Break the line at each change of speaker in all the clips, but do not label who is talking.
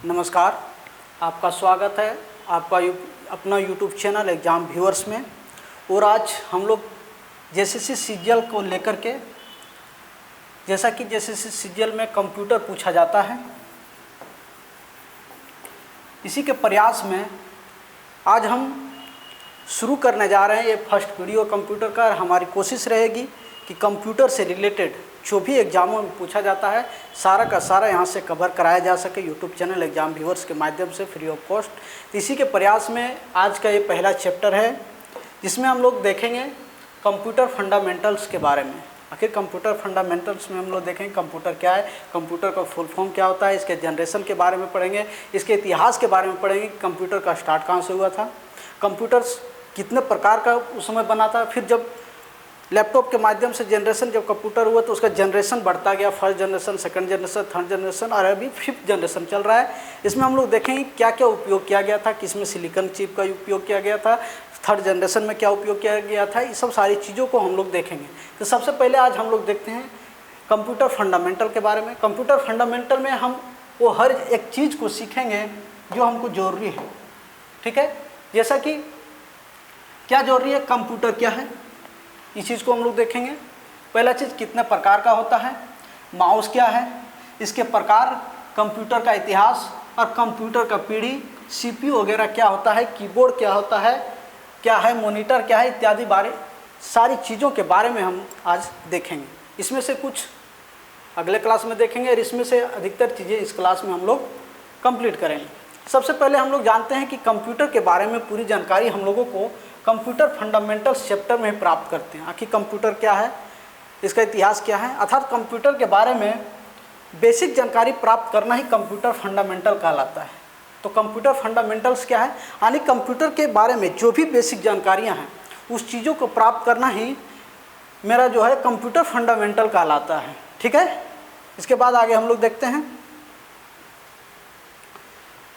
नमस्कार, आपका स्वागत है आपका अपना यूट्यूब चैनल एग्ज़ाम व्यूअर्स में। और आज हम लोग जेसीसी सीजीएल को लेकर के, जैसा कि जेसीसी सीजीएल में कंप्यूटर पूछा जाता है, इसी के प्रयास में आज हम शुरू करने जा रहे हैं ये फर्स्ट वीडियो कंप्यूटर का। हमारी कोशिश रहेगी कि कंप्यूटर से रिलेटेड जो भी एग्ज़ामों में पूछा जाता है सारा का सारा यहाँ से कवर कराया जा सके यूट्यूब चैनल एग्ज़ाम व्यूअर्स के माध्यम से फ्री ऑफ कॉस्ट। तो इसी के प्रयास में आज का ये पहला चैप्टर है, जिसमें हम लोग देखेंगे कंप्यूटर फंडामेंटल्स के बारे में। आखिर कंप्यूटर फंडामेंटल्स में हम लोग देखेंगे कंप्यूटर क्या है, कंप्यूटर का फुल फॉर्म क्या होता है, इसके जनरेशन के बारे में पढ़ेंगे, इसके इतिहास के बारे में पढ़ेंगे, कंप्यूटर का स्टार्ट कहाँ से हुआ था, कंप्यूटर्स कितने प्रकार का उस समय बना था, फिर जब लैपटॉप के माध्यम से जनरेशन जब कंप्यूटर हुआ तो उसका जनरेशन बढ़ता गया, first generation, second generation, third generation और अभी फिफ्थ जनरेशन चल रहा है। इसमें हम लोग देखेंगे क्या क्या उपयोग किया गया था, किसमें सिलिकॉन चिप का उपयोग किया गया था, थर्ड जनरेशन में क्या उपयोग किया गया था, ये सब सारी चीज़ों को हम लोग देखेंगे। तो सबसे पहले आज हम लोग देखते हैं कंप्यूटर फंडामेंटल के बारे में। कंप्यूटर फंडामेंटल में हम वो हर एक चीज़ को सीखेंगे जो हमको ज़रूरी है, ठीक है। जैसा कि क्या ज़रूरी है, कंप्यूटर क्या है, इस चीज़ को हम लोग देखेंगे। पहला चीज़ कितने प्रकार का होता है, माउस क्या है, इसके प्रकार, कंप्यूटर का इतिहास और कंप्यूटर का पीढ़ी, सीपीयू वगैरह क्या होता है, कीबोर्ड क्या है, मॉनिटर क्या है, इत्यादि सारी चीज़ों के बारे में हम आज देखेंगे। इसमें से कुछ अगले क्लास में देखेंगे और इसमें से अधिकतर चीज़ें इस क्लास में हम लोग कंप्लीट करेंगे। सबसे पहले हम लोग जानते हैं कि कंप्यूटर के बारे में पूरी जानकारी हम लोगों को कंप्यूटर फंडामेंटल्स चैप्टर में प्राप्त करते हैं। आखिर कंप्यूटर क्या है, इसका इतिहास क्या है, अर्थात कंप्यूटर के बारे में बेसिक जानकारी प्राप्त करना ही कंप्यूटर फंडामेंटल कहलाता है। तो कंप्यूटर फंडामेंटल्स क्या है, यानी कंप्यूटर के बारे में जो भी बेसिक जानकारियां हैं उस चीज़ों को प्राप्त करना ही मेरा जो है कंप्यूटर फंडामेंटल कहलाता है, ठीक है। इसके बाद आगे हम लोग देखते हैं,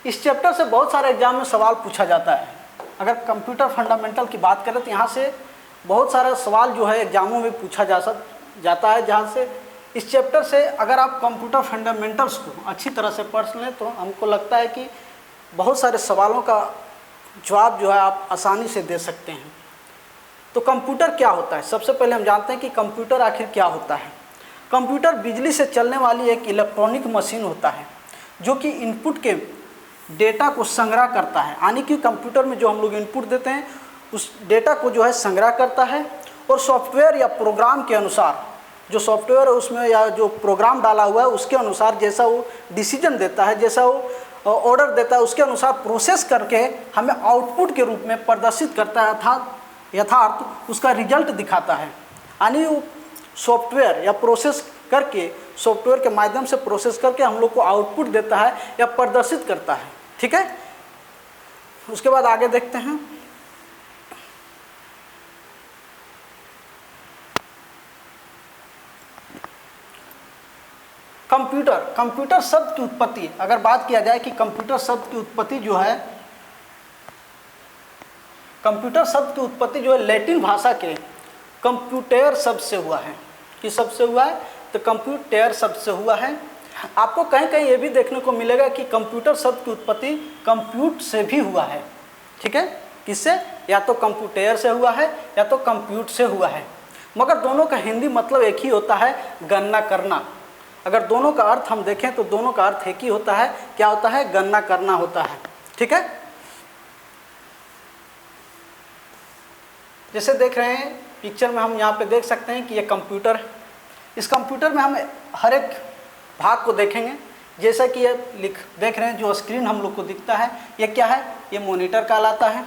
इस चैप्टर से बहुत सारे एग्जाम में सवाल पूछा जाता है। अगर कंप्यूटर फंडामेंटल की बात करें तो यहाँ से बहुत सारा सवाल जो है एग्जामों में पूछा जाता है, जहाँ से इस चैप्टर से अगर आप कंप्यूटर फंडामेंटल्स को अच्छी तरह से पढ़ लें तो हमको लगता है कि बहुत सारे सवालों का जवाब जो है आप आसानी से दे सकते हैं। तो कंप्यूटर क्या होता है, सबसे पहले हम जानते हैं कि कंप्यूटर आखिर क्या होता है। कंप्यूटर बिजली से चलने वाली एक इलेक्ट्रॉनिक मशीन होता है जो कि इनपुट के डेटा को संग्रह करता है, यानी कि कंप्यूटर में जो हम लोग इनपुट देते हैं उस डेटा को जो है संग्रह करता है और सॉफ्टवेयर या प्रोग्राम के अनुसार, जो सॉफ्टवेयर है उसमें या जो प्रोग्राम डाला हुआ है उसके अनुसार जैसा वो डिसीजन देता है, जैसा वो ऑर्डर देता है, उसके अनुसार प्रोसेस करके हमें आउटपुट के रूप में प्रदर्शित करता है, अर्थात यथार्थ उसका रिजल्ट दिखाता है। यानी वो सॉफ्टवेयर या प्रोसेस करके, सॉफ्टवेयर के माध्यम से प्रोसेस करके हम लोग को आउटपुट देता है या प्रदर्शित करता है, ठीक है। उसके बाद आगे देखते हैं, कंप्यूटर शब्द की उत्पत्ति, अगर बात किया जाए कि कंप्यूटर शब्द की उत्पत्ति जो है, कंप्यूटर शब्द की उत्पत्ति जो है लैटिन भाषा के कंप्यूटर शब्द से हुआ है। किस शब्द से हुआ है, तो कंप्यूटर शब्द से हुआ है। आपको कहीं कहीं ये भी देखने को मिलेगा कि कंप्यूटर शब्द की उत्पत्ति कंप्यूट से भी हुआ है, ठीक है। किससे, या तो कंप्यूटर से हुआ है या तो कंप्यूट से हुआ है, मगर दोनों का हिंदी मतलब एक ही होता है, गणना करना। अगर दोनों का अर्थ हम देखें तो दोनों का अर्थ एक ही होता है, क्या होता है, गणना करना होता है, ठीक है। जैसे देख रहे हैं पिक्चर में, हम यहाँ पे देख सकते हैं कि ये कंप्यूटर है। इस कंप्यूटर में हम हर एक भाग को देखेंगे, जैसा कि ये देख रहे हैं जो स्क्रीन हम लोग को दिखता है, ये क्या है, ये मॉनिटर कहलाता है।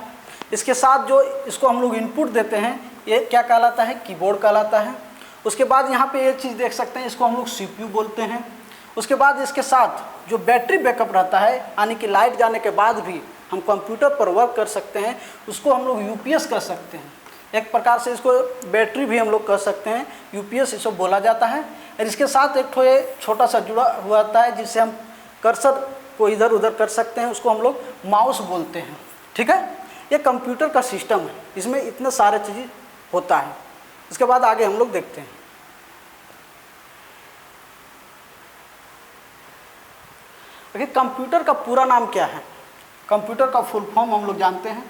इसके साथ जो इसको हम लोग इनपुट देते हैं ये क्या कहलाता है, कीबोर्ड कहलाता है। उसके बाद यहाँ पे ये चीज़ देख सकते हैं, इसको हम लोग सीपीयू बोलते हैं। उसके बाद इसके साथ जो बैटरी बैकअप रहता है, यानी कि लाइट जाने के बाद भी हम कंप्यूटर पर वर्क कर सकते हैं, उसको हम लोग यूपीएस कर सकते हैं। एक प्रकार से इसको बैटरी भी हम लोग कह सकते हैं, यूपीएस इसको बोला जाता है। और इसके साथ एक ठो ये छोटा सा जुड़ा हुआ आता है जिससे हम कर्सर को इधर उधर कर सकते हैं, उसको हम लोग माउस बोलते हैं, ठीक है। ये कंप्यूटर का सिस्टम है, इसमें इतने सारे चीज़ होता है। इसके बाद आगे हम लोग देखते हैं, देखिए कंप्यूटर का पूरा नाम क्या है? कंप्यूटर का फुल फॉर्म हम लोग जानते हैं।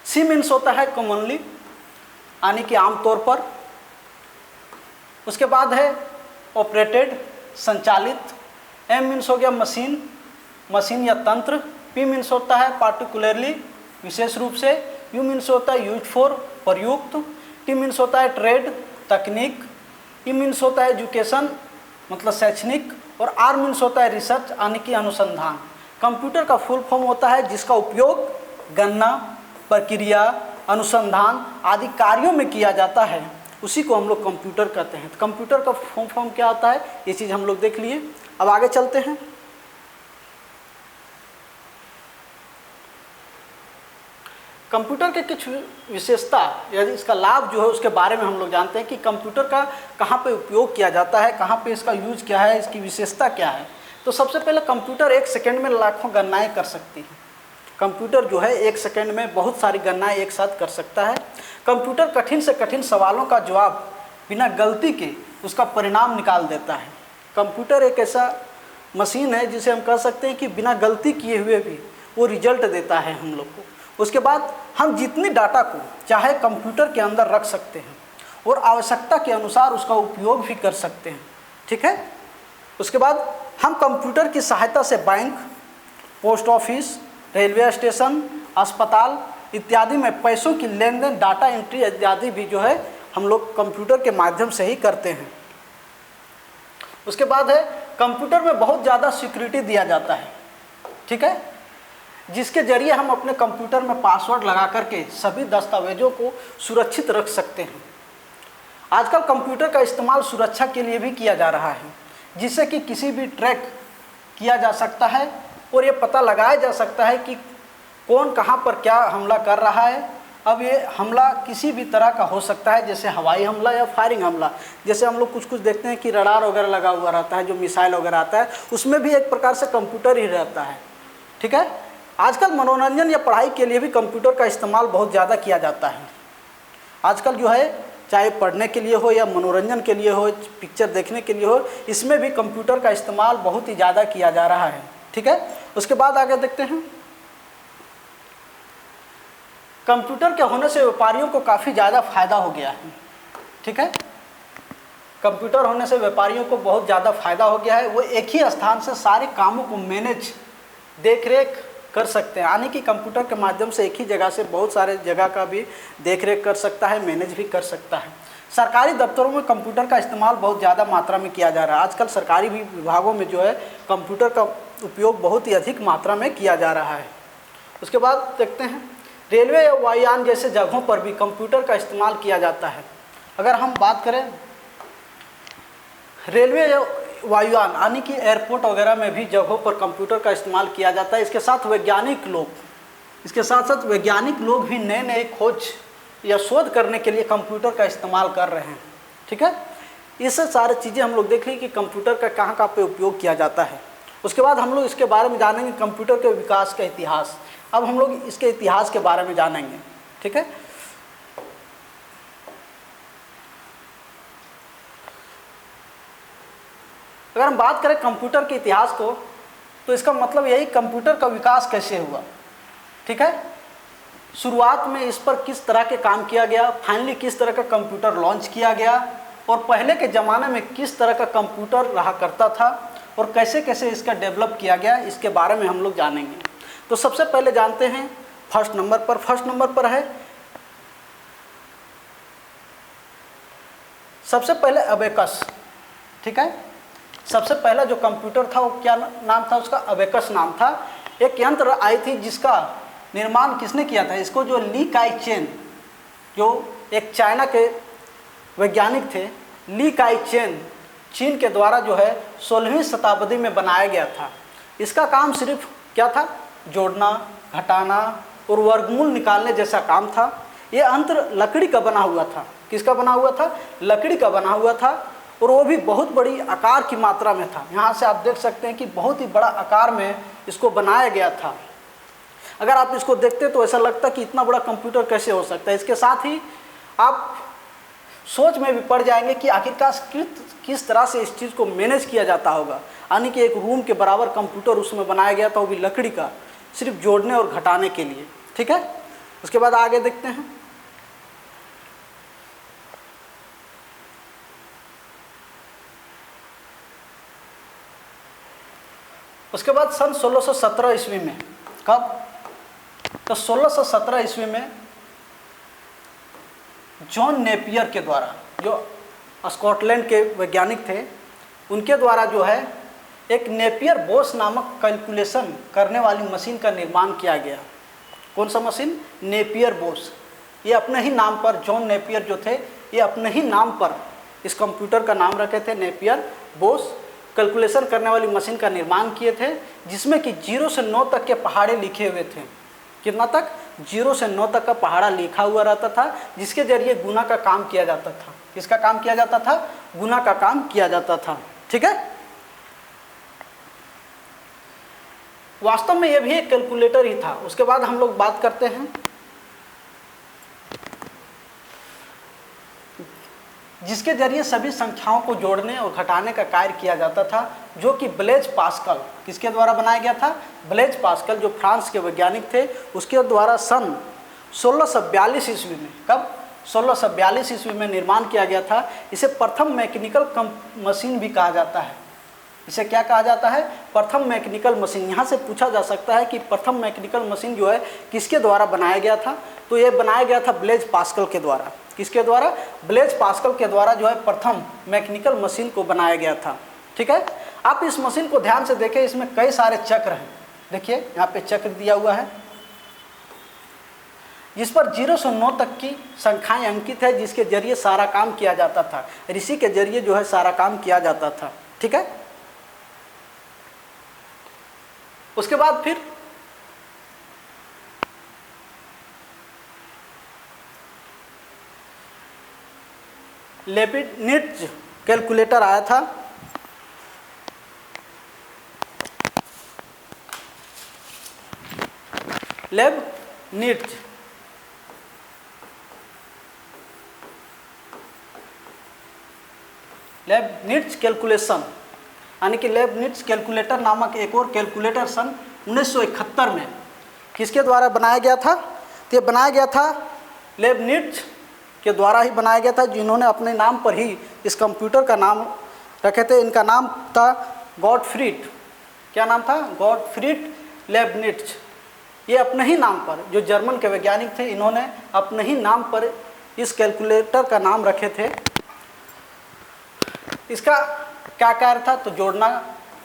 सी मीन्स होता है कॉमनली, यानी कि आमतौर पर। उसके बाद है ऑपरेटेड, संचालित। एम मीन्स हो गया मशीन, मशीन या तंत्र। पी मीन्स होता है पार्टिकुलरली, विशेष रूप से। यू मीन्स होता है यूज फॉर, प्रयुक्त। टी मीन्स होता है ट्रेड, तकनीक। ई मीन्स होता है एजुकेशन, मतलब शैक्षणिक। और आर मीन्स होता है रिसर्च, यानी कि अनुसंधान। कंप्यूटर का फुल फॉर्म होता है जिसका उपयोग गणना, प्रक्रिया, अनुसंधान आदि कार्यों में किया जाता है, उसी को हम लोग कंप्यूटर कहते हैं। तो कंप्यूटर का फुल फॉर्म क्या होता है, ये चीज़ हम लोग देख लिए। अब आगे चलते हैं। कंप्यूटर के कुछ विशेषता या इसका लाभ जो है उसके बारे में हम लोग जानते हैं कि कंप्यूटर का कहाँ पे उपयोग किया जाता है, कहाँ पे इसका यूज क्या है, इसकी विशेषता क्या है। तो सबसे पहले कंप्यूटर 1 सेकंड में लाखों गणनाएं कर सकती है। कंप्यूटर जो है 1 सेकंड में बहुत सारी गणनाएं एक साथ कर सकता है। कंप्यूटर कठिन से कठिन सवालों का जवाब बिना गलती के उसका परिणाम निकाल देता है। कंप्यूटर एक ऐसा मशीन है जिसे हम कह सकते हैं कि बिना गलती किए हुए भी वो रिजल्ट देता है हम लोग को। उसके बाद हम जितनी डाटा को चाहे कंप्यूटर के अंदर रख सकते हैं और आवश्यकता के अनुसार उसका उपयोग भी कर सकते हैं, ठीक है। उसके बाद हम कंप्यूटर की सहायता से bank, post office, railway station, अस्पताल इत्यादि में पैसों की लेन देन, डाटा एंट्री इत्यादि भी जो है हम लोग कंप्यूटर के माध्यम से ही करते हैं। उसके बाद है कंप्यूटर में बहुत ज़्यादा सिक्योरिटी दिया जाता है, ठीक है, जिसके जरिए हम अपने कंप्यूटर में पासवर्ड लगा करके सभी दस्तावेजों को सुरक्षित रख सकते हैं। आजकल कंप्यूटर का इस्तेमाल सुरक्षा के लिए भी किया जा रहा है, जिससे कि किसी भी ट्रैक किया जा सकता है और ये पता लगाया जा सकता है कि कौन कहाँ पर क्या हमला कर रहा है। अब ये हमला किसी भी तरह का हो सकता है, जैसे हवाई हमला या फायरिंग हमला। जैसे हम लोग कुछ देखते हैं कि रडार वगैरह लगा हुआ रहता है, जो मिसाइल वगैरह आता है, उसमें भी एक प्रकार से कंप्यूटर ही रहता है, ठीक है। आजकल मनोरंजन या पढ़ाई के लिए भी कंप्यूटर का इस्तेमाल बहुत ज़्यादा किया जाता है। आजकल जो है चाहे पढ़ने के लिए हो या मनोरंजन के लिए हो, पिक्चर देखने के लिए हो, इसमें भी कंप्यूटर का इस्तेमाल बहुत ही ज़्यादा किया जा रहा है, ठीक है। उसके बाद आगे देखते हैं। कंप्यूटर के होने से व्यापारियों को काफ़ी ज़्यादा फायदा हो गया है, ठीक है। कंप्यूटर होने से व्यापारियों को बहुत ज़्यादा फायदा हो गया है। वो एक ही स्थान से सारे कामों को मैनेज, देख रेख कर सकते हैं, यानी कि कंप्यूटर के माध्यम से एक ही जगह से बहुत सारे जगह का भी देख रेख कर सकता है, मैनेज भी कर सकता है। सरकारी दफ्तरों में कंप्यूटर का इस्तेमाल बहुत ज़्यादा मात्रा में किया जा रहा है। आजकल सरकारी भी विभागों में जो है कंप्यूटर का उपयोग बहुत ही अधिक मात्रा में किया जा रहा है। उसके बाद देखते हैं रेलवे या वायुयान जैसे जगहों पर भी कंप्यूटर का इस्तेमाल किया जाता है। अगर हम बात करें रेलवे या वायुयान यानी कि एयरपोर्ट वगैरह में भी जगहों पर कंप्यूटर का इस्तेमाल किया जाता है। इसके साथ वैज्ञानिक लोग भी नए नए खोज या शोध करने के लिए कंप्यूटर का इस्तेमाल कर रहे हैं, ठीक है। इससे सारी चीज़ें हम लोग देख ली कि कंप्यूटर का कहाँ कहाँ पे उपयोग किया जाता है। उसके बाद हम लोग इसके बारे में जानेंगे कंप्यूटर के विकास का इतिहास। अब हम लोग इसके इतिहास के बारे में जानेंगे, ठीक है। अगर हम बात करें कंप्यूटर के इतिहास को, तो इसका मतलब यही कंप्यूटर का विकास कैसे हुआ, ठीक है। शुरुआत में इस पर किस तरह के काम किया गया, फाइनली किस तरह का कंप्यूटर लॉन्च किया गया, और पहले के ज़माने में किस तरह का कंप्यूटर रहा करता था और कैसे कैसे इसका डेवलप किया गया, इसके बारे में हम लोग जानेंगे। तो सबसे पहले जानते हैं फर्स्ट नंबर पर है सबसे पहले अबेकस, ठीक है। सबसे पहला जो कंप्यूटर था वो क्या नाम था उसका, अबेकस नाम था। एक यंत्र आई थी जिसका निर्माण किसने किया था, इसको जो ली काई चेन, जो एक चाइना के वैज्ञानिक थे, ली काई चेन, चीन के द्वारा जो है 16वीं शताब्दी में बनाया गया था। इसका काम सिर्फ क्या था, जोड़ना, घटाना और वर्गमूल निकालने जैसा काम था। ये यंत्र लकड़ी का बना हुआ था। किसका बना हुआ था, लकड़ी का बना हुआ था, और वो भी बहुत बड़ी आकार की मात्रा में था। यहाँ से आप देख सकते हैं कि बहुत ही बड़ा आकार में इसको बनाया गया था। अगर आप इसको देखते तो ऐसा लगता कि इतना बड़ा कंप्यूटर कैसे हो सकता है। इसके साथ ही आप सोच में भी पड़ जाएंगे कि आखिरकार किस तरह से इस चीज़ को मैनेज किया जाता होगा। यानी कि एक रूम के बराबर कंप्यूटर उसमें बनाया गया था, वो भी लकड़ी का, सिर्फ जोड़ने और घटाने के लिए। ठीक है, उसके बाद आगे देखते हैं। उसके बाद सन 1617 ईस्वी में, कब? तो 1617 ईस्वी में जॉन नेपियर के द्वारा, जो स्कॉटलैंड के वैज्ञानिक थे, उनके द्वारा जो है एक नेपियर बोस नामक कैलकुलेशन करने वाली मशीन का निर्माण किया गया। कौन सा मशीन? नेपियर बोस। ये अपने ही नाम पर, जॉन नेपियर जो थे, ये अपने ही नाम पर इस कंप्यूटर का नाम रखे थे, नेपियर बोस। कैलकुलेशन करने वाली मशीन का निर्माण किए थे, जिसमें कि 0 से 9 तक के पहाड़े लिखे हुए थे। कितना तक? 0 से 9 तक का पहाड़ा लिखा हुआ रहता था, जिसके जरिए गुना का काम किया जाता था। किसका काम किया जाता था? गुना का काम किया जाता था। ठीक है, वास्तव में यह भी एक कैलकुलेटर ही था। उसके बाद हम लोग बात करते हैं जिसके जरिए सभी संख्याओं को जोड़ने और घटाने का कार्य किया जाता था, जो कि ब्लेज पास्कल, किसके द्वारा बनाया गया था? ब्लेज पास्कल, जो फ्रांस के वैज्ञानिक थे, उसके द्वारा सन 1642 ईस्वी में, कब? 1642 ईस्वी में निर्माण किया गया था। इसे प्रथम मैकेनिकल मशीन भी कहा जाता है। इसे क्या कहा जाता है? प्रथम मैकेनिकल मशीन। यहाँ से पूछा जा सकता है कि प्रथम मैकेनिकल मशीन जो है किसके द्वारा बनाया गया था? तो ये बनाया गया था ब्लेज पास्कल के द्वारा। किसके द्वारा? ब्लेज पास्कल के द्वारा जो है प्रथम मैकेनिकल मशीन को बनाया गया था। ठीक है, आप इस मशीन को ध्यान से देखें, इसमें कई सारे चक्र हैं। देखिए यहाँ पे चक्र दिया हुआ है, जिस पर 0 से 9 तक की संख्याएं अंकित है, जिसके जरिए सारा काम किया जाता था। ऋषि के जरिए जो है सारा काम किया जाता था। ठीक है, उसके बाद फिर लेibniz कैलकुलेटर आया था। लेibniz कैलकुलेशन, यानी कि लेibniz कैलकुलेटर नामक एक और कैलकुलेटर सन 1971 में किसके द्वारा बनाया गया था? तो ये बनाया गया था लेibniz के द्वारा ही बनाया गया था, जिन्होंने अपने नाम पर ही इस कंप्यूटर का नाम रखे थे। इनका नाम था गॉटफ्रीड। क्या नाम था? गॉटफ्रीड लेibniz। ये अपने ही नाम पर, जो जर्मन के वैज्ञानिक थे, इन्होंने अपने ही नाम पर इस कैलकुलेटर का नाम रखे थे। इसका क्या कार्य था? तो जोड़ना,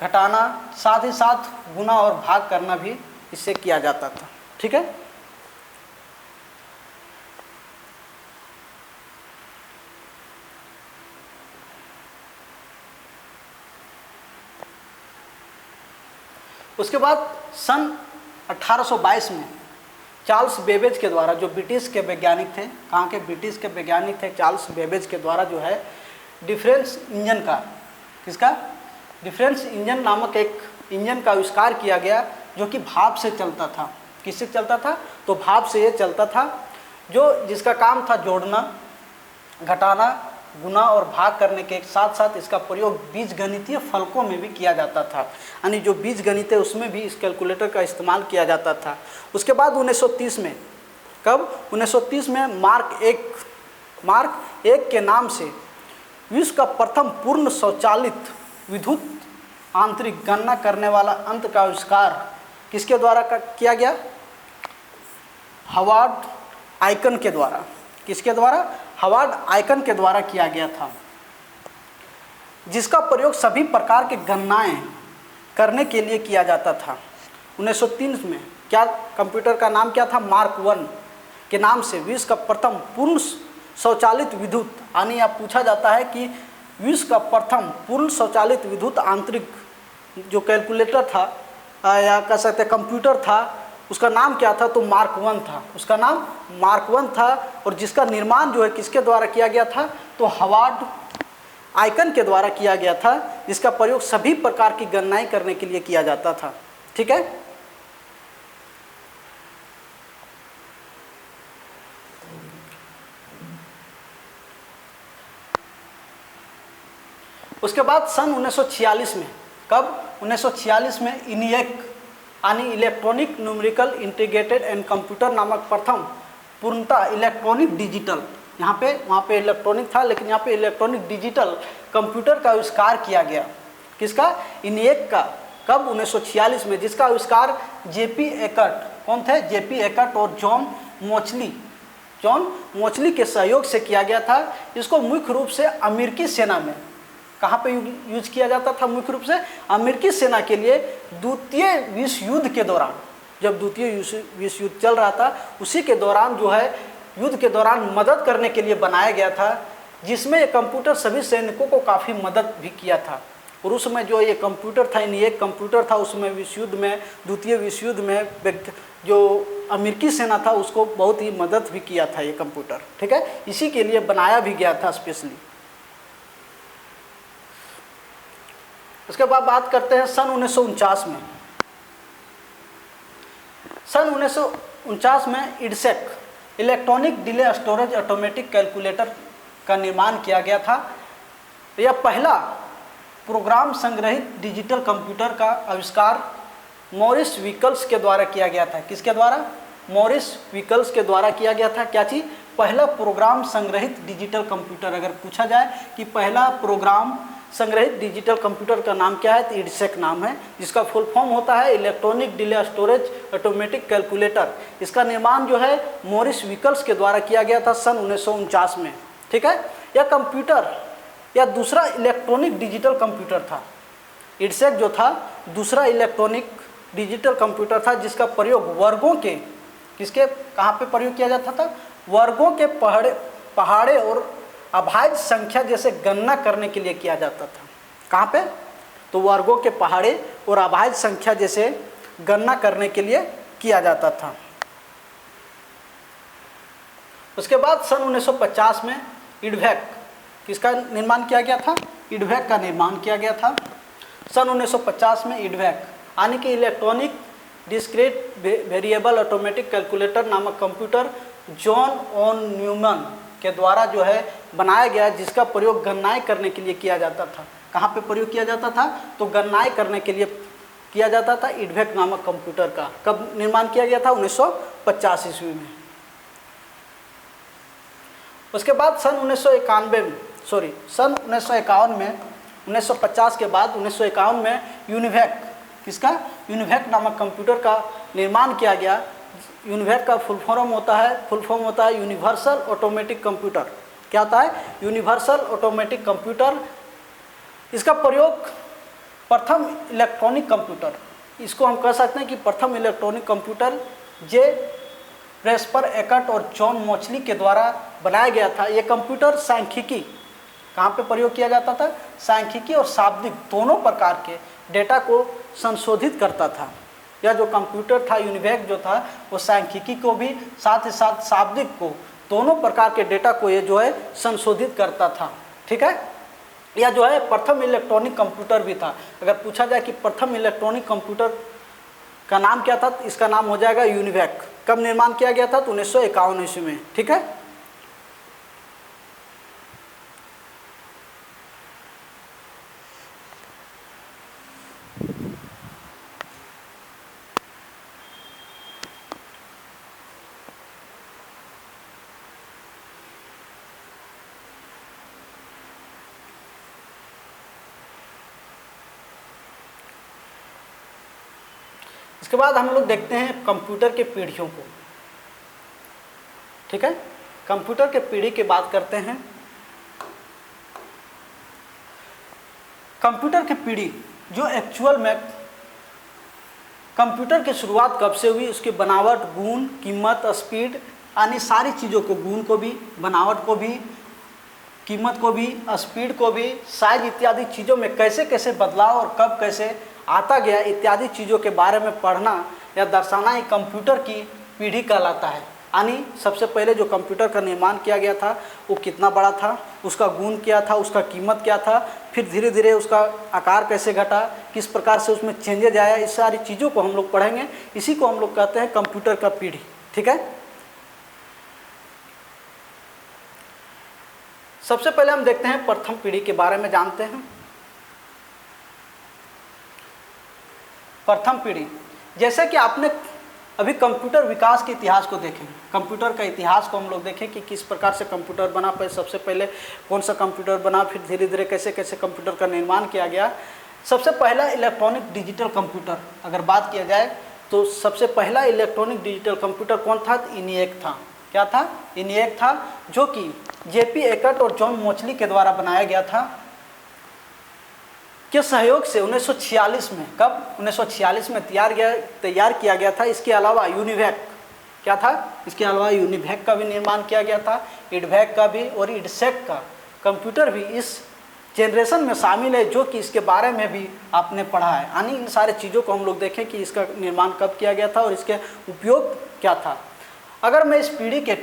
घटाना, साथ ही साथ गुना और भाग करना भी इससे किया जाता था। ठीक है, उसके बाद सन 1822 में चार्ल्स बेबेज के द्वारा, जो ब्रिटिश के वैज्ञानिक थे, कहाँ के? ब्रिटिश के वैज्ञानिक थे, चार्ल्स बेबेज के द्वारा जो है डिफरेंस इंजन का, किसका? डिफरेंस इंजन नामक एक इंजन का आविष्कार किया गया, जो कि भाप से चलता था। किससे चलता था? तो भाप से ये चलता था, जिसका काम था जोड़ना, घटाना, गुना और भाग करने के साथ साथ इसका प्रयोग बीजगणितीय फलकों में भी किया जाता था। यानी जो बीजगणित है उसमें भी इस कैलकुलेटर का इस्तेमाल किया जाता था। उसके बाद 1930 में, कब? 1930 में मार्क एक के नाम से विश्व का प्रथम पूर्ण स्वचालित विद्युत आंतरिक गणना करने वाला यंत्र का आविष्कार किसके द्वारा किया गया? हॉवर्ड आइकन के द्वारा। किसके द्वारा? हॉवर्ड आइकन के द्वारा किया गया था, जिसका प्रयोग सभी प्रकार की गणनाएं करने के लिए किया जाता था। 1930 में क्या कंप्यूटर का नाम क्या था? मार्क 1 के नाम से विश्व का प्रथम पूर्ण स्वचालित विद्युत, यानी अब पूछा जाता है कि विश्व का प्रथम पूर्ण स्वचालित विद्युत आंतरिक जो कैलकुलेटर था या कह सकते कंप्यूटर था, उसका नाम क्या था? तो मार्क 1 था। उसका नाम मार्क 1 था, और जिसका निर्माण जो है किसके द्वारा किया गया था? तो हॉवर्ड आइकन के द्वारा किया गया था, जिसका प्रयोग सभी प्रकार की गणनाएं करने के लिए किया जाता था। ठीक है, उसके बाद सन 1946 में, कब? 1946 में इनिएक यानी electronic numerical integrated and computer नामक प्रथम पूर्णतः इलेक्ट्रॉनिक डिजिटल, यहाँ पे वहाँ पे इलेक्ट्रॉनिक था लेकिन यहाँ पे इलेक्ट्रॉनिक डिजिटल कंप्यूटर का आविष्कार किया गया। किसका? इनिएक का। कब? 1946 में, जिसका आविष्कार जेपी एकर्ट, कौन थे? जेपी एकर्ट और जॉन मोचली के सहयोग से किया गया था। इसको मुख्य रूप से अमेरिकी सेना में, कहाँ पे यूज किया जाता था? मुख्य रूप से अमेरिकी सेना के लिए द्वितीय विश्व युद्ध के दौरान, जब द्वितीय विश्व युद्ध चल रहा था उसी के दौरान जो है युद्ध के दौरान मदद करने के लिए बनाया गया था, जिसमें ये कंप्यूटर सभी सैनिकों को काफ़ी मदद भी किया था। और उसमें जो ये कंप्यूटर था, एक कंप्यूटर था, उसमें विश्व युद्ध में, द्वितीय विश्व युद्ध में जो अमेरिकी सेना था उसको बहुत ही मदद भी किया था ये कंप्यूटर। ठीक है, इसी के लिए बनाया भी गया था स्पेशली। उसके बाद बात करते हैं सन 1949 में। सन 1949 में EDSAC electronic delay storage automatic calculator का निर्माण किया गया था। यह पहला प्रोग्राम संग्रहित डिजिटल कंप्यूटर का आविष्कार मॉरिस विकल्स के द्वारा किया गया था। किसके द्वारा? मॉरिस विकल्स के द्वारा किया गया था। क्या चीज़? पहला प्रोग्राम संग्रहित डिजिटल कंप्यूटर। अगर पूछा जाए कि पहला प्रोग्राम संग्रहित डिजिटल कंप्यूटर का नाम क्या है, तो इडसेक नाम है, जिसका फुल फॉर्म होता है electronic delay storage automatic calculator. इसका निर्माण जो है मॉरिस विकल्स के द्वारा किया गया था सन 1949 में। ठीक है, यह कंप्यूटर या दूसरा इलेक्ट्रॉनिक डिजिटल कंप्यूटर था। इडसेक जो था दूसरा इलेक्ट्रॉनिक डिजिटल कंप्यूटर था जिसका प्रयोग वर्गों के, किसके, कहाँ पे प्रयोग किया जाता था? वर्गों के पहाड़े और अभाज्य संख्या जैसे गणना करने के लिए किया जाता था। कहाँ पे? तो वर्गों के पहाड़े और अभाज्य संख्या जैसे गणना करने के लिए किया जाता था। उसके बाद सन 1950 में इडवेक, किसका निर्माण किया गया था? इडवेक का निर्माण किया गया था सन 1950 में। इडवेक यानी कि electronic discrete variable automatic calculator नामक कंप्यूटर जॉन ऑन न्यूमन के द्वारा जो है बनाया गया, जिसका प्रयोग गणनाएं करने के लिए किया जाता था। कहाँ पे प्रयोग किया जाता था? तो गणनाएं करने के लिए किया जाता था इडवेक नामक कंप्यूटर का। कब निर्माण किया गया था? 1950 ईस्वी में। उसके बाद सन 1951 में 1950 के बाद 1951 में यूनिवेक, किसका? यूनिवेक नामक कंप्यूटर का निर्माण किया गया। यूनिवेक का फुल फॉर्म होता है यूनिवर्सल ऑटोमेटिक कंप्यूटर। क्या होता है? Universal automatic computer. इसका प्रयोग प्रथम इलेक्ट्रॉनिक कंप्यूटर, इसको हम कह सकते हैं कि प्रथम इलेक्ट्रॉनिक कंप्यूटर जे प्रेस्पर एकर्ट और जॉन मोचली के द्वारा बनाया गया था। ये कंप्यूटर सांख्यिकी, कहाँ पे प्रयोग किया जाता था? सांख्यिकी और शाब्दिक दोनों प्रकार के डेटा को संशोधित करता था। यह जो कंप्यूटर था यूनिवेक जो था वो सांख्यिकी को भी साथ ही साथ शाब्दिक को, दोनों प्रकार के डेटा को ये जो है संशोधित करता था। ठीक है, यह जो है प्रथम इलेक्ट्रॉनिक कंप्यूटर भी था। अगर पूछा जाए कि प्रथम इलेक्ट्रॉनिक कंप्यूटर का नाम क्या था, तो इसका नाम हो जाएगा यूनिवेक। कब निर्माण किया गया था? तो 1951 ईस्वी में। ठीक है, इसके बाद हम लोग देखते हैं कंप्यूटर के पीढ़ियों को। ठीक है, कंप्यूटर के पीढ़ी की बात करते हैं। कंप्यूटर की पीढ़ी जो एक्चुअल में कंप्यूटर की शुरुआत कब से हुई, उसकी बनावट, गुण, कीमत, स्पीड यानी सारी चीज़ों को, गुण को भी, बनावट को भी, कीमत को भी, स्पीड को भी, साइज इत्यादि चीज़ों में कैसे कैसे बदलाव और कब कैसे आता गया इत्यादि चीज़ों के बारे में पढ़ना या दर्शाना ही कंप्यूटर की पीढ़ी कहलाता है। यानी सबसे पहले जो कंप्यूटर का निर्माण किया गया था वो कितना बड़ा था, उसका गुण क्या था, उसका कीमत क्या था, फिर धीरे धीरे उसका आकार कैसे घटा, किस प्रकार से उसमें चेंजेज आया, इस सारी चीज़ों को हम लोग पढ़ेंगे। इसी को हम लोग कहते हैं कंप्यूटर का पीढ़ी। ठीक है, सबसे पहले हम देखते हैं प्रथम पीढ़ी के बारे में जानते हैं। प्रथम पीढ़ी, जैसे कि आपने अभी कंप्यूटर विकास के इतिहास को देखें, कंप्यूटर का इतिहास को हम लोग देखें कि किस प्रकार से कंप्यूटर बना, पहले सबसे पहले कौन सा कंप्यूटर बना, फिर धीरे धीरे कैसे कैसे कंप्यूटर का निर्माण किया गया। सबसे पहला इलेक्ट्रॉनिक डिजिटल कंप्यूटर अगर बात किया जाए तो सबसे पहला इलेक्ट्रॉनिक डिजिटल कंप्यूटर कौन था? ENIAC था। क्या था? ENIAC था, जो कि JP एकट और जॉन मोचली के द्वारा बनाया गया था, के सहयोग से 1946 में, कब? 1946 में तैयार किया गया था। इसके अलावा यूनिवैक, क्या था? इसके अलावा यूनिवैक का भी निर्माण किया गया था, इडवैक का भी, और इडसेक का कंप्यूटर भी इस जनरेशन में शामिल है, जो कि इसके बारे में भी आपने पढ़ा है। यानी इन सारे चीज़ों को हम लोग देखें कि इसका निर्माण कब किया गया था और इसके उपयोग क्या था। अगर मैं इस पीढ़ी के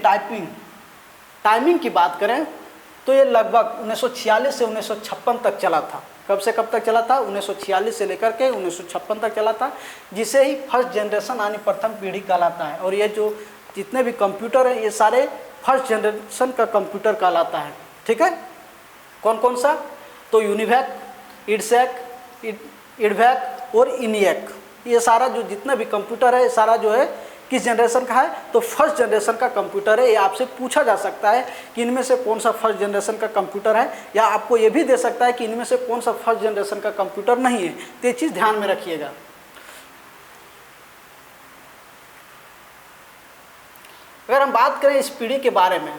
टाइमिंग की बात करें तो ये लगभग 1946 से 1956 तक चला था। कब से कब तक चला था? 1946 से लेकर के 1956 तक चला था, जिसे ही फर्स्ट जनरेशन यानी प्रथम पीढ़ी कहलाता है। और ये जो जितने भी कंप्यूटर हैं ये सारे फर्स्ट जनरेशन का कंप्यूटर कहलाता है। ठीक है, कौन कौन सा? तो यूनिवैक, इडसेक, इडवैक और ENIAC, ये सारा जो जितना भी कंप्यूटर है ये सारा जो है किस जनरेशन का है? तो फर्स्ट जनरेशन का कंप्यूटर है। ये आपसे पूछा जा सकता है कि इनमें से कौन सा फर्स्ट जनरेशन का कंप्यूटर है, या आपको ये भी दे सकता है कि इनमें से कौन सा फर्स्ट जनरेशन का कंप्यूटर नहीं है। तो ये चीज़ ध्यान में रखिएगा। अगर हम बात करें इस पीढ़ी के बारे में,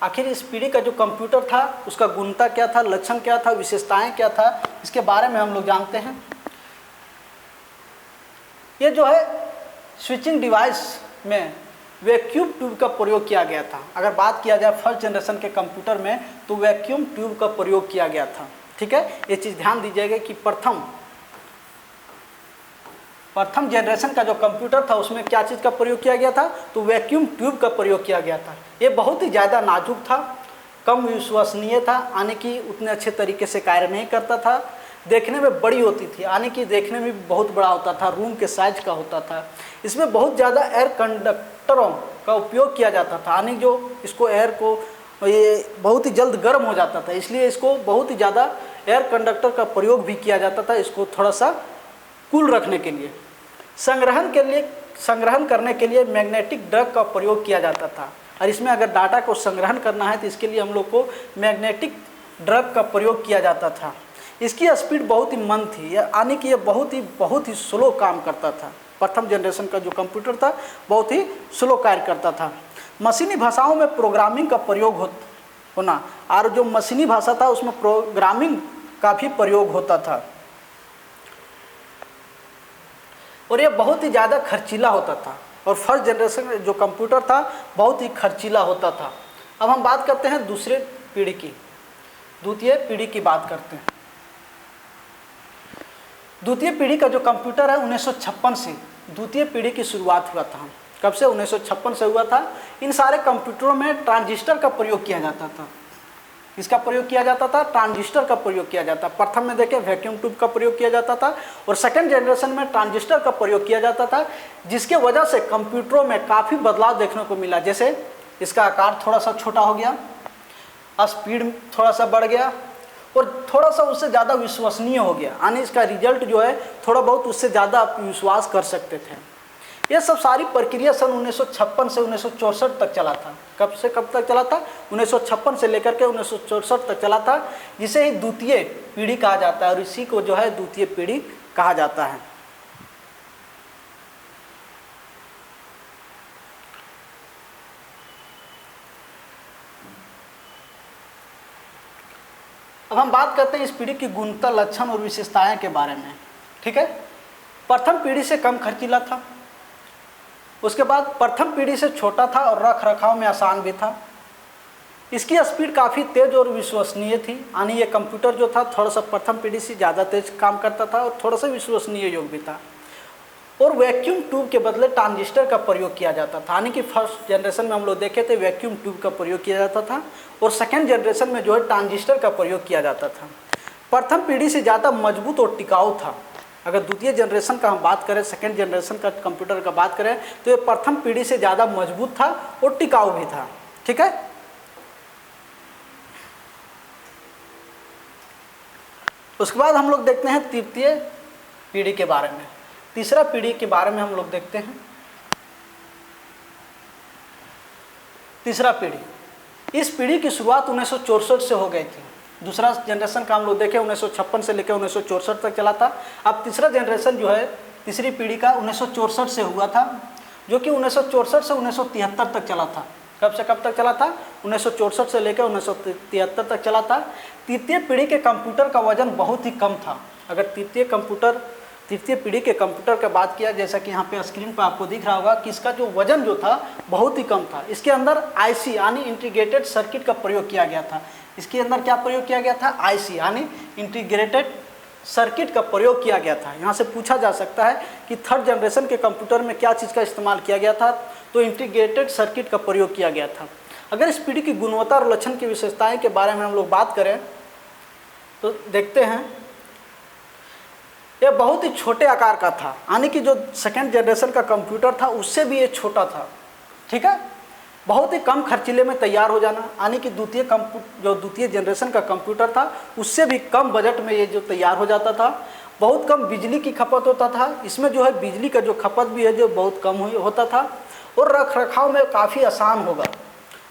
आखिर इस पीढ़ी का जो कंप्यूटर था उसका गुणता क्या था, लक्षण क्या था, विशेषताएं क्या था, इसके बारे में हम लोग जानते हैं। ये जो है स्विचिंग डिवाइस में वैक्यूम ट्यूब का प्रयोग किया गया था। अगर बात किया जाए फर्स्ट जनरेशन के कंप्यूटर में तो वैक्यूम ट्यूब का प्रयोग किया गया था। ठीक है, ये चीज़ ध्यान दीजिएगा कि प्रथम जनरेशन का जो कंप्यूटर था उसमें क्या चीज़ का प्रयोग किया गया था? तो वैक्यूम ट्यूब का प्रयोग किया गया था। ये बहुत ही ज़्यादा नाजुक था, कम विश्वसनीय था, यानी कि उतने अच्छे तरीके से कार्य नहीं करता था, देखने में बड़ी होती थी, यानी कि देखने में भी बहुत बड़ा होता था, रूम के साइज का होता था। इसमें बहुत ज़्यादा एयर कंडक्टरों का उपयोग किया जाता था, यानी जो इसको एयर को ये बहुत ही जल्द गर्म हो जाता था, इसलिए इसको बहुत ही ज़्यादा एयर कंडक्टर का प्रयोग भी किया जाता था, इसको थोड़ा सा कूल रखने के लिए। संग्रहण करने के लिए मैग्नेटिक ड्रग का प्रयोग किया जाता था, और इसमें अगर डाटा को संग्रहण करना है तो इसके लिए हम लोग को मैग्नेटिक ड्रग का प्रयोग किया जाता था। इसकी स्पीड बहुत ही मंद थी, यानी कि ये बहुत ही स्लो काम करता था। प्रथम जनरेशन का जो कंप्यूटर था बहुत ही स्लो कार्य करता था। मशीनी भाषाओं में प्रोग्रामिंग का प्रयोग होना, और जो मशीनी भाषा था उसमें प्रोग्रामिंग का भी प्रयोग होता था, और ये बहुत ही ज़्यादा खर्चीला होता था। और फर्स्ट जनरेशन जो कंप्यूटर था बहुत ही खर्चीला होता था। अब हम बात करते हैं द्वितीय पीढ़ी की बात करते हैं। द्वितीय पीढ़ी का जो कंप्यूटर है 1956 से द्वितीय पीढ़ी की शुरुआत हुआ था। कब से? 1956 से हुआ था। इन सारे कंप्यूटरों में ट्रांजिस्टर का प्रयोग किया जाता था। इसका प्रयोग किया जाता था, ट्रांजिस्टर का प्रयोग किया जाता। प्रथम में देखें वैक्यूम ट्यूब का प्रयोग किया जाता था, और सेकंड जनरेशन में ट्रांजिस्टर का प्रयोग किया जाता था, जिसके वजह से कंप्यूटरों में काफ़ी बदलाव देखने को मिला। जैसे इसका आकार थोड़ा सा छोटा हो गया, स्पीड थोड़ा सा बढ़ गया, और थोड़ा सा उससे ज़्यादा विश्वसनीय हो गया, यानी इसका रिजल्ट जो है थोड़ा बहुत उससे ज़्यादा आप विश्वास कर सकते थे। ये सब सारी प्रक्रिया सन 1956 से 1964 तक चला था। कब से कब तक चला था? 1956 से लेकर के 1964 तक चला था, जिसे ही द्वितीय पीढ़ी कहा जाता है, और इसी को जो है द्वितीय पीढ़ी कहा जाता है। अब हम बात करते हैं इस पीढ़ी की गुणता, लक्षण और विशेषताएं के बारे में। ठीक है, प्रथम पीढ़ी से कम खर्चीला था, उसके बाद प्रथम पीढ़ी से छोटा था और रख रखाव में आसान भी था। इसकी स्पीड काफ़ी तेज़ और विश्वसनीय थी, यानी ये कंप्यूटर जो था थोड़ा सा प्रथम पीढ़ी से ज़्यादा तेज काम करता था और थोड़ा सा विश्वसनीय योग भी था। और वैक्यूम ट्यूब के बदले ट्रांजिस्टर का प्रयोग किया जाता था, यानी कि फर्स्ट जनरेशन में हम लोग देखे थे वैक्यूम ट्यूब का प्रयोग किया जाता था, और सेकेंड जनरेशन में जो है ट्रांजिस्टर का प्रयोग किया जाता था। प्रथम पीढ़ी से ज़्यादा मजबूत और टिकाऊ था। अगर द्वितीय जनरेशन का हम बात करें, सेकेंड जनरेशन का कंप्यूटर का बात करें, तो ये प्रथम पीढ़ी से ज़्यादा मजबूत था और टिकाऊ भी था। ठीक है, उसके बाद हम लोग देखते हैं तृतीय पीढ़ी के बारे में। तीसरा पीढ़ी के बारे में हम लोग देखते हैं। तीसरा पीढ़ी, इस पीढ़ी की शुरुआत 1964 से हो गई थी। दूसरा जनरेशन का हम लोग देखें 1956 से लेकर 1964 तक चला था। अब तीसरा जनरेशन जो है तीसरी पीढ़ी का 1964 से हुआ था, जो कि 1964 से 1973 तक चला था। कब से कब तक चला था? 1964 से लेकर 1973 तक चला था। तृतीय पीढ़ी के कंप्यूटर का वजन बहुत ही कम था। अगर तृतीय पीढ़ी के कंप्यूटर का बात किया, जैसा कि यहाँ पे स्क्रीन पर आपको दिख रहा होगा कि इसका जो वजन जो था बहुत ही कम था। इसके अंदर आईसी यानी इंटीग्रेटेड सर्किट का प्रयोग किया गया था। इसके अंदर क्या प्रयोग किया गया था? आईसी यानी इंटीग्रेटेड सर्किट का प्रयोग किया गया था। यहाँ से पूछा जा सकता है कि थर्ड जनरेशन के कंप्यूटर में क्या चीज़ का इस्तेमाल किया गया था, तो इंटीग्रेटेड सर्किट का प्रयोग किया गया था। अगर इस पीढ़ी की गुणवत्ता और लक्षण की विशेषताएं के बारे में हम लोग बात करें तो देखते हैं यह बहुत ही छोटे आकार का था, यानी कि जो सेकेंड जनरेशन का कंप्यूटर था उससे भी ये छोटा था। ठीक है, बहुत ही कम खर्चीले में तैयार हो जाना, यानी कि द्वितीय जनरेशन का कंप्यूटर था उससे भी कम बजट में ये जो तैयार हो जाता था। बहुत कम बिजली की खपत होता था, इसमें जो है बिजली का जो खपत भी है जो बहुत कम होता था, और रख रखाव में काफ़ी आसान होगा,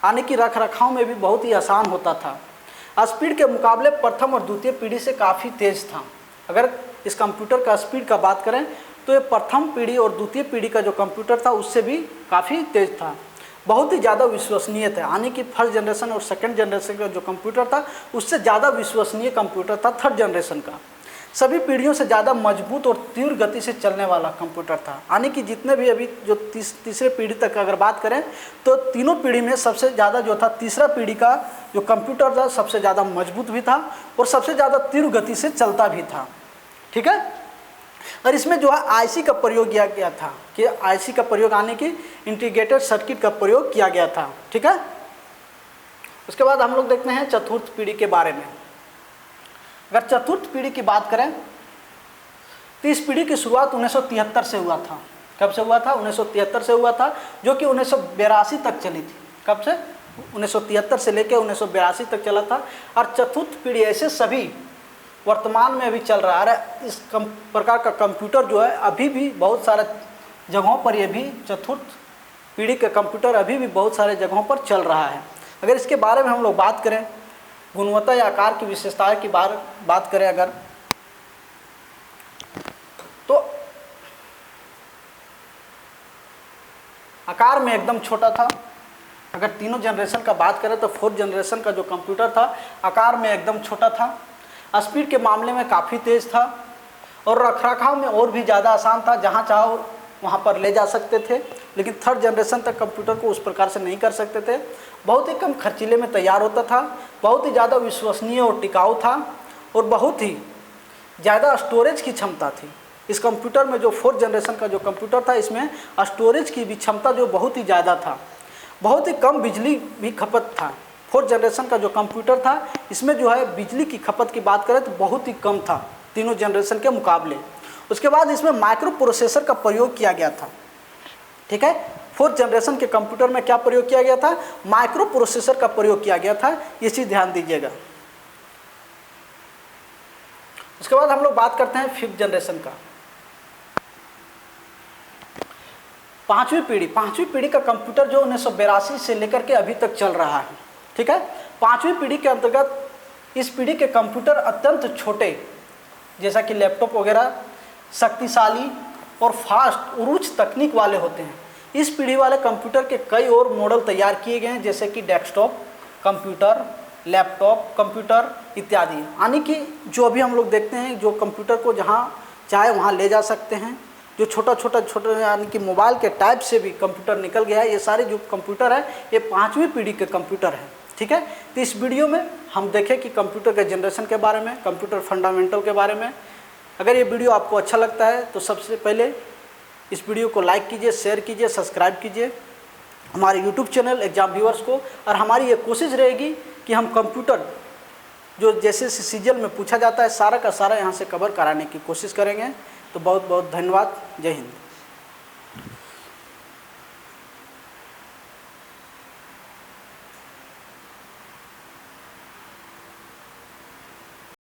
यानी कि रख रखाव में भी बहुत ही आसान होता था। स्पीड के मुकाबले प्रथम और द्वितीय पीढ़ी से काफ़ी तेज़ था। अगर इस कंप्यूटर का स्पीड का बात करें तो ये प्रथम पीढ़ी और द्वितीय पीढ़ी का जो कंप्यूटर था उससे भी काफ़ी तेज़ था। बहुत ही ज़्यादा विश्वसनीय था, यानी कि फर्स्ट जनरेशन और सेकंड जनरेशन का जो कंप्यूटर था उससे ज़्यादा विश्वसनीय कंप्यूटर था थर्ड जनरेशन का। सभी पीढ़ियों से ज़्यादा मजबूत और तीव्र गति से चलने वाला कंप्यूटर था, यानी कि जितने भी अभी जो तीसरे पीढ़ी तक अगर बात करें तो तीनों पीढ़ी में सबसे ज़्यादा जो था तीसरा पीढ़ी का जो कंप्यूटर था सबसे ज़्यादा मजबूत भी था और सबसे ज़्यादा तीव्र गति से चलता भी था। ठीक है, और इसमें जो है आईसी का प्रयोग किया गया था, कि आईसी का प्रयोग आने की इंटीग्रेटेड सर्किट का प्रयोग किया गया था। ठीक है, उसके बाद हम लोग देखते हैं चतुर्थ पीढ़ी के बारे में। अगर चतुर्थ पीढ़ी की बात करें तो इस पीढ़ी की शुरुआत 1973 से हुआ था। कब से हुआ था? 1973 से हुआ था, जो कि 1982 तक चली थी। कब से? 1973 से लेकर 1982 तक चला था। और चतुर्थ पीढ़ी ऐसे सभी वर्तमान में अभी चल रहा है। इस प्रकार का कंप्यूटर जो है अभी भी बहुत सारे जगहों पर, ये भी चतुर्थ पीढ़ी का कंप्यूटर अभी भी बहुत सारे जगहों पर चल रहा है। अगर इसके बारे में हम लोग बात करें, गुणवत्ता या आकार की विशेषताएं की बात करें अगर, तो आकार में एकदम छोटा था। अगर तीनों जनरेशन का बात करें तो फोर्थ जनरेशन का जो कंप्यूटर था आकार में एकदम छोटा था, स्पीड के मामले में काफ़ी तेज़ था और रखरखाव में और भी ज़्यादा आसान था, जहाँ चाहो वहाँ पर ले जा सकते थे। लेकिन थर्ड जनरेशन तक कंप्यूटर को उस प्रकार से नहीं कर सकते थे। बहुत ही कम खर्चीले में तैयार होता था, बहुत ही ज़्यादा विश्वसनीय और टिकाऊ था और बहुत ही ज़्यादा स्टोरेज की क्षमता थी। इस कंप्यूटर में जो फोर्थ जनरेशन का जो कंप्यूटर था इसमें स्टोरेज की भी क्षमता जो बहुत ही ज़्यादा था, बहुत ही कम बिजली भी खपत था। फोर्थ जनरेशन का जो कंप्यूटर था इसमें जो है बिजली की खपत की बात करें तो बहुत ही कम था तीनों जनरेशन के मुकाबले। उसके बाद इसमें माइक्रो प्रोसेसर का प्रयोग किया गया था। ठीक है, फोर्थ जनरेशन के कंप्यूटर में क्या प्रयोग किया गया था? माइक्रो प्रोसेसर का प्रयोग किया गया था, ये चीज़ ध्यान दीजिएगा। उसके बाद हम लोग बात करते हैं फिफ्थ जनरेशन का, पांचवी पीढ़ी का कंप्यूटर जो 1982 से लेकर के अभी तक चल रहा है। ठीक है, पांचवी पीढ़ी के अंतर्गत इस पीढ़ी के कंप्यूटर अत्यंत छोटे, जैसा कि लैपटॉप वगैरह, शक्तिशाली और फास्ट और उच्च तकनीक वाले होते हैं। इस पीढ़ी वाले कंप्यूटर के कई और मॉडल तैयार किए गए हैं, जैसे कि डेस्कटॉप कंप्यूटर, लैपटॉप कंप्यूटर इत्यादि। यानी कि जो अभी हम लोग देखते हैं जो कंप्यूटर को जहाँ चाहे वहाँ ले जा सकते हैं, जो छोटा यानी कि मोबाइल के टाइप से भी कंप्यूटर निकल गया है। ये सारे जो कंप्यूटर है ये पांचवी पीढ़ी के कंप्यूटर है। ठीक है, तो इस वीडियो में हम देखें कि कंप्यूटर के जनरेशन के बारे में, कंप्यूटर फंडामेंटल के बारे में। अगर ये वीडियो आपको अच्छा लगता है तो सबसे पहले इस वीडियो को लाइक कीजिए, शेयर कीजिए, सब्सक्राइब कीजिए हमारे यूट्यूब चैनल एग्जाम व्यूअर्स को। और हमारी ये कोशिश रहेगी कि हम कंप्यूटर जो जैसे सीजीएल में पूछा जाता है सारा का सारा यहाँ से कवर कराने की कोशिश करेंगे। तो बहुत बहुत धन्यवाद। जय हिंद।